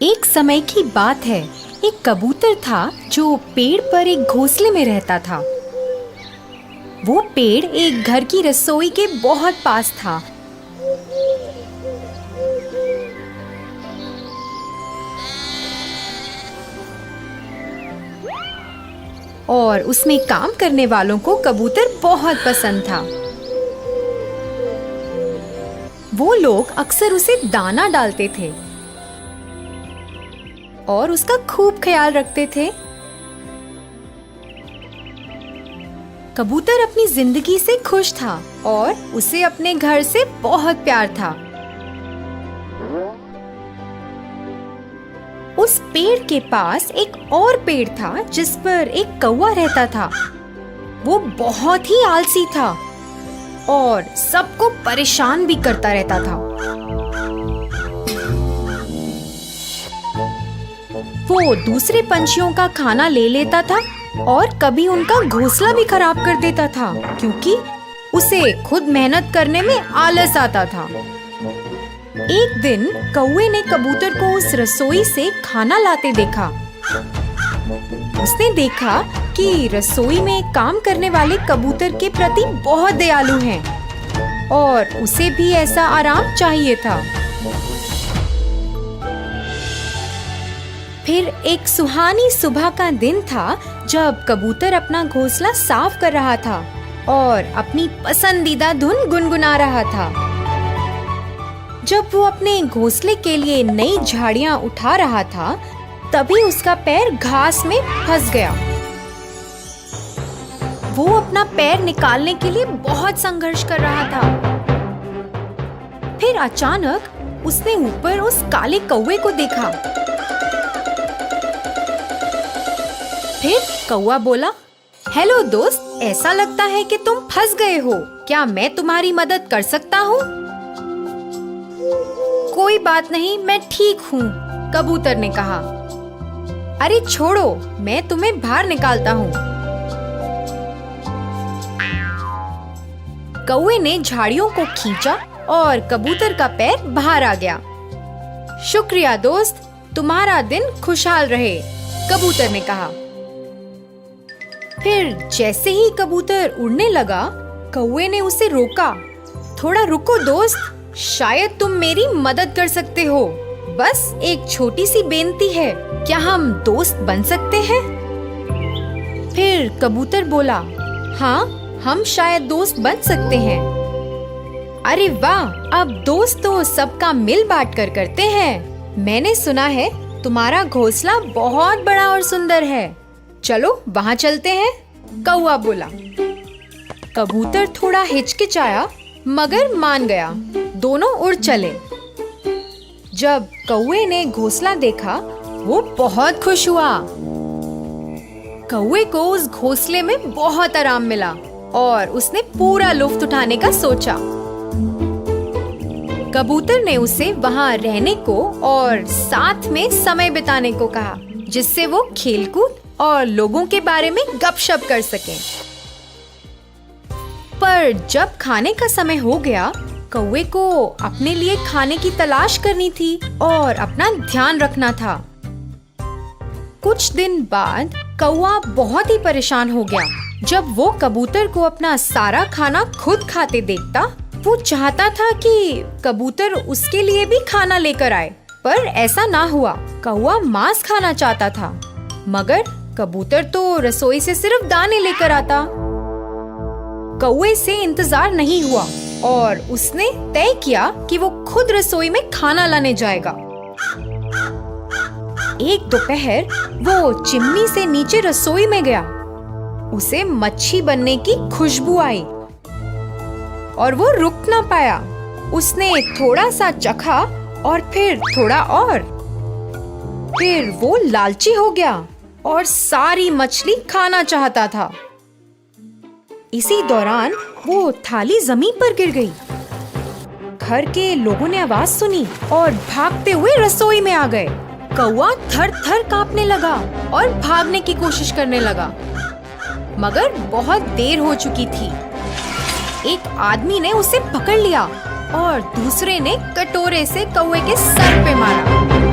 एक समय की बात है। एक कबूतर था जो पेड़ पर एक घोंसले में रहता था। वो पेड़ एक घर की रसोई के बहुत पास था। और उसमें काम करने वालों को कबूतर बहुत पसंद था। वो लोग अक्सर उसे दाना डालते थे और उसका खूब ख्याल रखते थे। कबूतर अपनी जिंदगी से खुश था और उसे अपने घर से बहुत प्यार था। उस पेड़ के पास एक और पेड़ था जिस पर एक कौवा रहता था। वो बहुत ही आलसी था और सबको परेशान भी करता रहता था। वो दूसरे पंछियों का खाना ले लेता था और कभी उनका घोंसला भी खराब कर देता था क्योंकि उसे खुद मेहनत करने में आलस आता था। एक दिन कौवे ने कबूतर को उस रसोई से खाना लाते देखा। उसने देखा कि रसोई में काम करने वाले कबूतर के प्रति बहुत दयालु हैं और उसे भी ऐसा आराम चाहिए था। फिर एक सुहानी सुबह का दिन था जब कबूतर अपना घोंसला साफ कर रहा था और अपनी पसंदीदा धुन गुनगुना रहा था। जब वो अपने घोंसले के लिए नई झाड़ियां उठा रहा था, तभी उसका पैर घास में फंस गया। वो अपना पैर निकालने के लिए बहुत संघर्ष कर रहा था। फिर अचानक उसने ऊपर उस काले कौवे को देखा। फिर कौवा बोला, हेलो दोस्त, ऐसा लगता है कि तुम फंस गए हो। क्या मैं तुम्हारी मदद कर सकता हूँ? कोई बात नहीं, मैं ठीक हूँ, कबूतर ने कहा। अरे छोड़ो, मैं तुम्हें बाहर निकालता हूँ। कौवे ने झाड़ियों को खींचा और कबूतर का पैर बाहर आ गया। शुक्रिया दोस्त, तुम्हारा दिन खुशहाल रहे, कबूतर ने कहा। फिर जैसे ही कबूतर उड़ने लगा, कौवे ने उसे रोका। थोड़ा रुको दोस्त, शायद तुम मेरी मदद कर सकते हो। बस एक छोटी सी बेनती है, क्या हम दोस्त बन सकते हैं? फिर कबूतर बोला, हाँ, हम शायद दोस्त बन सकते हैं। अरे वाह, अब दोस्त तो सबका मिल बांट कर करते हैं। मैंने सुना है तुम्हारा घोंसला बहुत बड़ा और सुंदर है। चलो वहाँ चलते हैं, कौवा बोला। कबूतर थोड़ा हिचकिचाया मगर मान गया। दोनों उड़ चले। जब कौवे ने घोंसला देखा, वो बहुत खुश हुआ। कौवे को उस घोंसले में बहुत आराम मिला और उसने पूरा लुत्फ उठाने का सोचा। कबूतर ने उसे वहाँ रहने को और साथ में समय बिताने को कहा, जिससे वो खेलकूद और लोगों के बारे में गपशप कर सकें। पर जब खाने का समय हो गया, कौवे को अपने लिए खाने की तलाश करनी थी और अपना ध्यान रखना था। कुछ दिन बाद कौवा बहुत ही परेशान हो गया। जब वो कबूतर को अपना सारा खाना खुद खाते देखता, वो चाहता था कि कबूतर उसके लिए भी खाना लेकर आए, पर ऐसा ना हुआ। कौवा मांस खाना चाहता था, मगर कबूतर तो रसोई से सिर्फ दाने लेकर आता। कौवे से इंतजार नहीं हुआ और उसने तय किया कि वो खुद रसोई में खाना लाने जाएगा। एक दोपहर वो चिमनी से नीचे रसोई में गया। उसे मच्छी बनने की खुशबू आई और वो रुक ना पाया। उसने थोड़ा सा चखा और फिर थोड़ा और। फिर वो लालची हो गया और सारी मछली खाना चाहता था। इसी दौरान वो थाली जमीन पर गिर गई। घर के लोगों ने आवाज सुनी और भागते हुए रसोई में आ गए। कौवा थर थर कांपने लगा और भागने की कोशिश करने लगा, मगर बहुत देर हो चुकी थी। एक आदमी ने उसे पकड़ लिया और दूसरे ने कटोरे से कौवे के सर पे मारा।